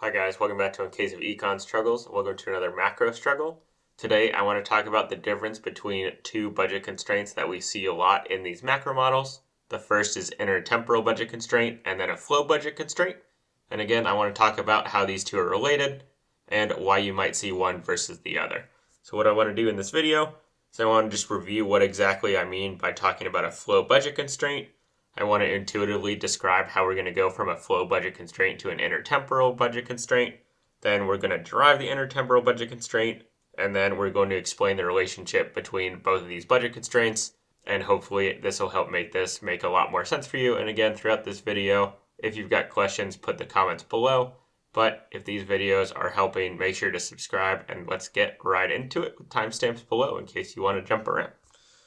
Hi guys, welcome back to In Case of Econ Struggles. Welcome to another macro struggle. Today I want to talk about the difference between two budget constraints that we see a lot in these macro models. The first is intertemporal budget constraint and then a flow budget constraint. And again, I want to talk about how these two are related and why you might see one versus the other. So what I want to do in this video is I want to just review what exactly I mean by talking about a flow budget constraint. I want to intuitively describe how we're going to go from a flow budget constraint to an intertemporal budget constraint. Then we're going to derive the intertemporal budget constraint, and then we're going to explain the relationship between both of these budget constraints, and hopefully this will help make this make a lot more sense for you. And again, throughout this video, if you've got questions, put the comments below. But if these videos are helping, make sure to subscribe, and let's get right into it with timestamps below in case you want to jump around.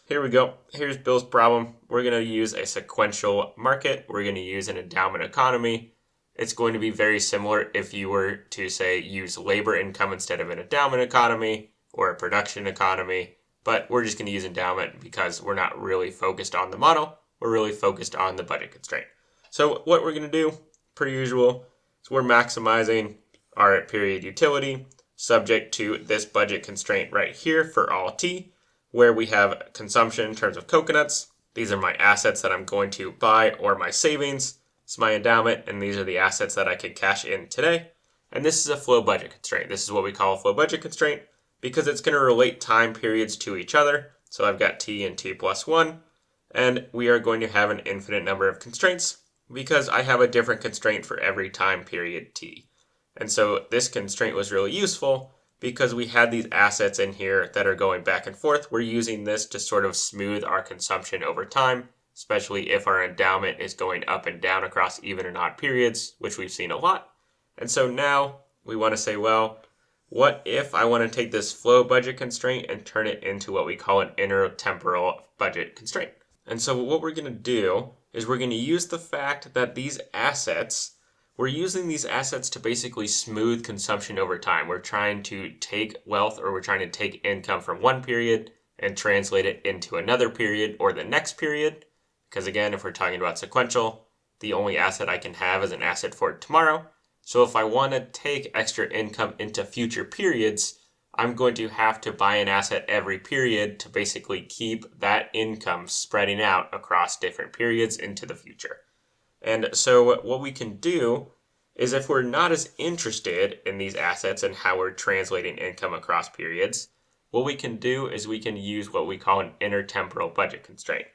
Here we go. Here's Bill's problem. We're going to use a sequential market. We're going to use an endowment economy. It's going to be very similar if you were to, say, use labor income instead of an endowment economy or a production economy. But we're just going to use endowment because we're not really focused on the model. We're really focused on the budget constraint. So what we're going to do, per usual, is we're maximizing our period utility subject to this budget constraint right here for all t, where we have consumption in terms of coconuts. These are my assets that I'm going to buy or my savings. It's my endowment, and these are the assets that I can cash in today. And this is a flow budget constraint. This is what we call a flow budget constraint because it's going to relate time periods to each other. So I've got t and t plus 1, and we are going to have an infinite number of constraints because I have a different constraint for every time period t. And so this constraint was really useful because we had these assets in here that are going back and forth. We're using this to sort of smooth our consumption over time, especially if our endowment is going up and down across even and odd periods, which we've seen a lot. And so now we want to say, well, what if I want to take this flow budget constraint and turn it into what we call an intertemporal budget constraint? And so what we're going to do is we're going to use the fact that we're using these assets to basically smooth consumption over time. We're trying to take wealth, or we're trying to take income from one period and translate it into another period or the next period. Because again, if we're talking about sequential, the only asset I can have is an asset for tomorrow. So if I want to take extra income into future periods, I'm going to have to buy an asset every period to basically keep that income spreading out across different periods into the future. And so what we can do is if we're not as interested in these assets and how we're translating income across periods, what we can do is we can use what we call an intertemporal budget constraint.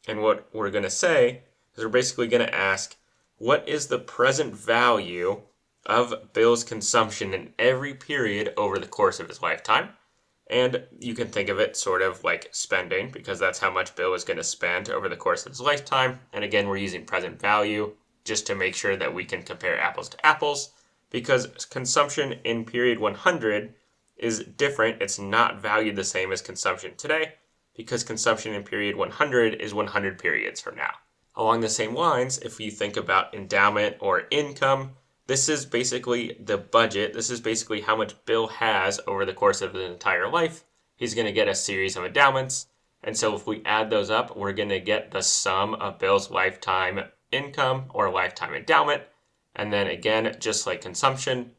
And what we're going to say is we're basically going to ask, what is the present value of Bill's consumption in every period over the course of his lifetime? And you can think of it sort of like spending, because that's how much Bill is going to spend over the course of his lifetime. And again, we're using present value just to make sure that we can compare apples to apples, because consumption in period 100 is different. It's not valued the same as consumption today, because consumption in period 100 is 100 periods from now. Along the same lines, if you think about endowment or income, this is basically the budget. This is basically how much Bill has over the course of his entire life. He's going to get a series of endowments. And so if we add those up, we're going to get the sum of Bill's lifetime income or lifetime endowment. And then again, just like consumption,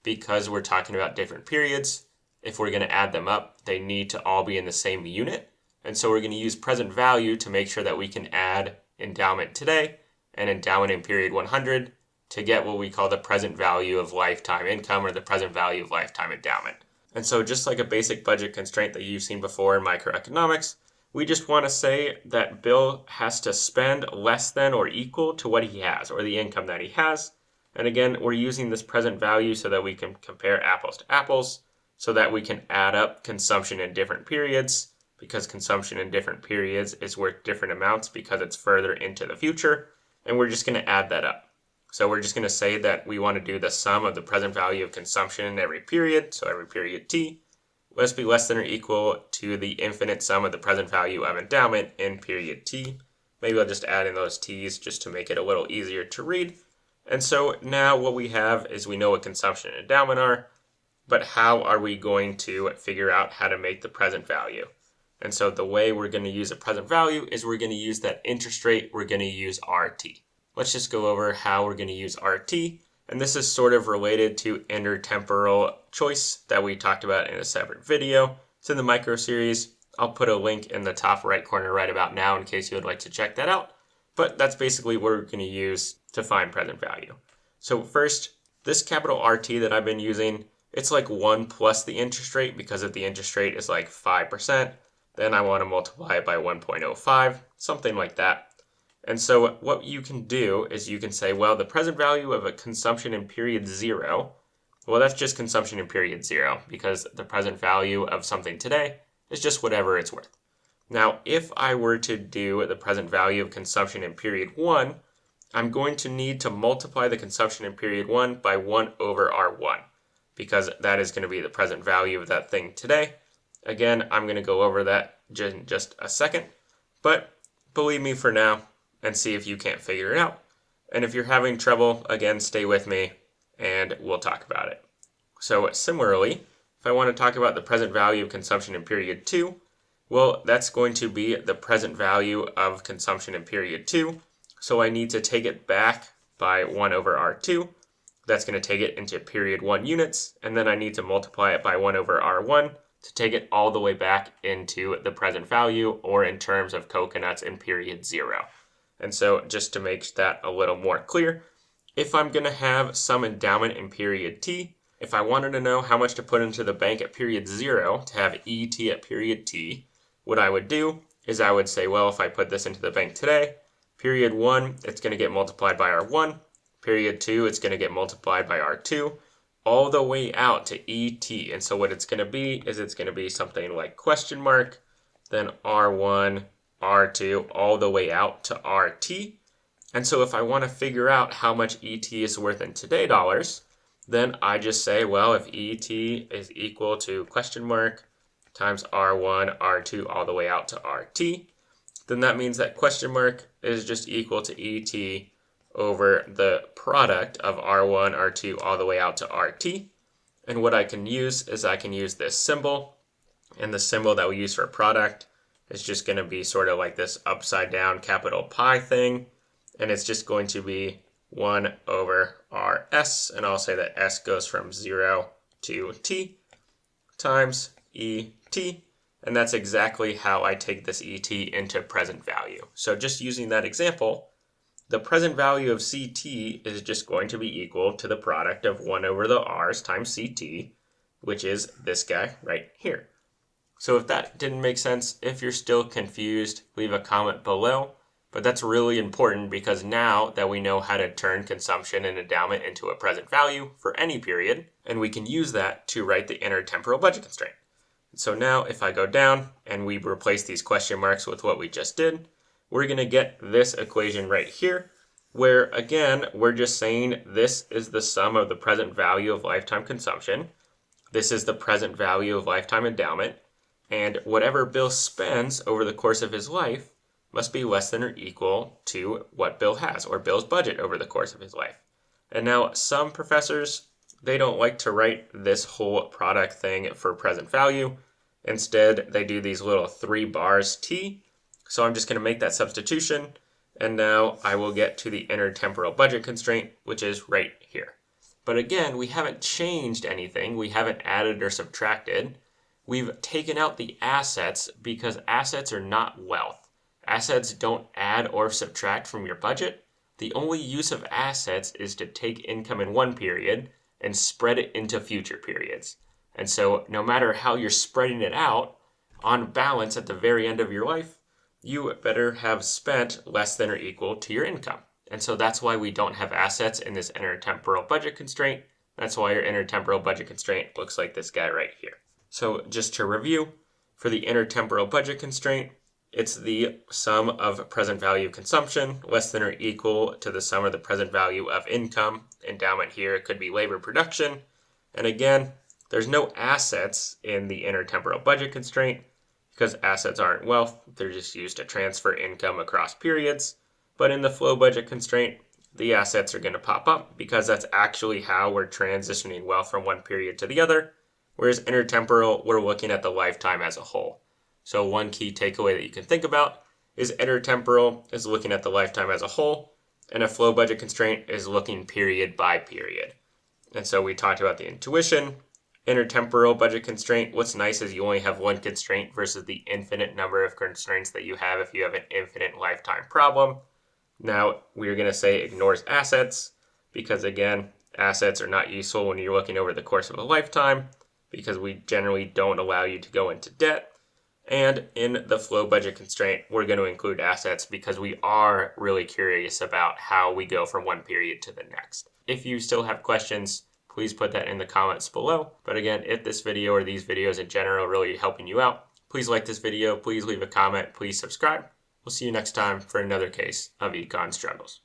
because we're talking about different periods, if we're going to add them up, they need to all be in the same unit. And so we're going to use present value to make sure that we can add endowment today and endowment in period 100 to get what we call the present value of lifetime income or the present value of lifetime endowment. And so just like a basic budget constraint that you've seen before in macroeconomics, we just want to say that Bill has to spend less than or equal to what he has, or the income that he has. And again, we're using this present value so that we can compare apples to apples, so that we can add up consumption in different periods, because consumption in different periods is worth different amounts because it's further into the future, and we're just going to add that up. So we're just going to say that we want to do the sum of the present value of consumption in every period, so every period t, must be less than or equal to the infinite sum of the present value of endowment in period t. Maybe I'll just add in those t's just to make it a little easier to read. And so now what we have is we know what consumption and endowment are, but how are we going to figure out how to make the present value? And so the way we're going to use a present value is we're going to use that interest rate. We're going to use RT. Let's just go over how we're going to use RT. And this is sort of related to intertemporal choice that we talked about in a separate video. It's in the micro series. I'll put a link in the top right corner right about now in case you would like to check that out. But that's basically what we're going to use to find present value. So first, this capital RT that I've been using, it's like 1 plus the interest rate because if the interest rate is like 5%, then I want to multiply it by 1.05, something like that. And so what you can do is you can say, well, the present value of a consumption in period 0, well, that's just consumption in period 0 because the present value of something today is just whatever it's worth. Now, if I were to do the present value of consumption in period 1, I'm going to need to multiply the consumption in period 1 by 1 over R1 because that is going to be the present value of that thing today. Again, I'm going to go over that in just a second, but believe me for now, and see if you can't figure it out. And if you're having trouble, again, stay with me and we'll talk about it. So similarly, if I want to talk about the present value of consumption in period 2, well, that's going to be the present value of consumption in period 2. So I need to take it back by 1 over R2. That's going to take it into period 1 units, and then I need to multiply it by 1 over R1 to take it all the way back into the present value, or in terms of coconuts in period 0. And so just to make that a little more clear, if I'm going to have some endowment in period t, if I wanted to know how much to put into the bank at period 0 to have ET at period t, what I would do is I would say, well, if I put this into the bank today, period 1, it's going to get multiplied by R1, period 2, it's going to get multiplied by R2, all the way out to ET. And so what it's going to be is it's going to be something like question mark, then R1, R2, all the way out to RT. And so if I want to figure out how much ET is worth in today dollars, then I just say, well, if ET is equal to question mark times R1, R2, all the way out to RT, then that means that question mark is just equal to ET over the product of R1, R2, all the way out to RT. And what I can use is I can use this symbol, and the symbol that we use for product is just going to be sort of like this upside down capital pi thing, and it's just going to be 1 over RS, and I'll say that S goes from 0 to T times ET, and that's exactly how I take this ET into present value. So just using that example, the present value of CT is just going to be equal to the product of 1 over the R's times CT, which is this guy right here. So if that didn't make sense, if you're still confused, leave a comment below. But that's really important because now that we know how to turn consumption and endowment into a present value for any period, and we can use that to write the intertemporal budget constraint. So now if I go down and we replace these question marks with what we just did, we're going to get this equation right here, where again, we're just saying this is the sum of the present value of lifetime consumption. This is the present value of lifetime endowment. And whatever Bill spends over the course of his life must be less than or equal to what Bill has, or Bill's budget over the course of his life. And now some professors, they don't like to write this whole product thing for present value. Instead, they do these little 3 bars T. So I'm just going to make that substitution. And now I will get to the intertemporal budget constraint, which is right here. But again, we haven't changed anything. We haven't added or subtracted. We've taken out the assets because assets are not wealth. Assets don't add or subtract from your budget. The only use of assets is to take income in one period and spread it into future periods. And so no matter how you're spreading it out, on balance at the very end of your life, you better have spent less than or equal to your income. And so that's why we don't have assets in this intertemporal budget constraint. That's why your intertemporal budget constraint looks like this guy right here. So just to review, for the intertemporal budget constraint, it's the sum of present value of consumption less than or equal to the sum of the present value of income. Endowment here could be labor production. And again, there's no assets in the intertemporal budget constraint because assets aren't wealth. They're just used to transfer income across periods. But in the flow budget constraint, the assets are going to pop up because that's actually how we're transitioning wealth from one period to the other. Whereas intertemporal, we're looking at the lifetime as a whole. So one key takeaway that you can think about is intertemporal is looking at the lifetime as a whole, And a flow budget constraint is looking period by period. And so we talked about the intuition. Intertemporal budget constraint. What's nice is you only have one constraint versus the infinite number of constraints that you have if you have an infinite lifetime problem. Now we're going to say ignores assets because, again, assets are not useful when you're looking over the course of a lifetime because we generally don't allow you to go into debt. And in the flow budget constraint, we're going to include assets because we are really curious about how we go from one period to the next. If you still have questions, please put that in the comments below. But again, if this video or these videos in general are really helping you out, please like this video, please leave a comment, please subscribe. We'll see you next time for another case of Econ struggles.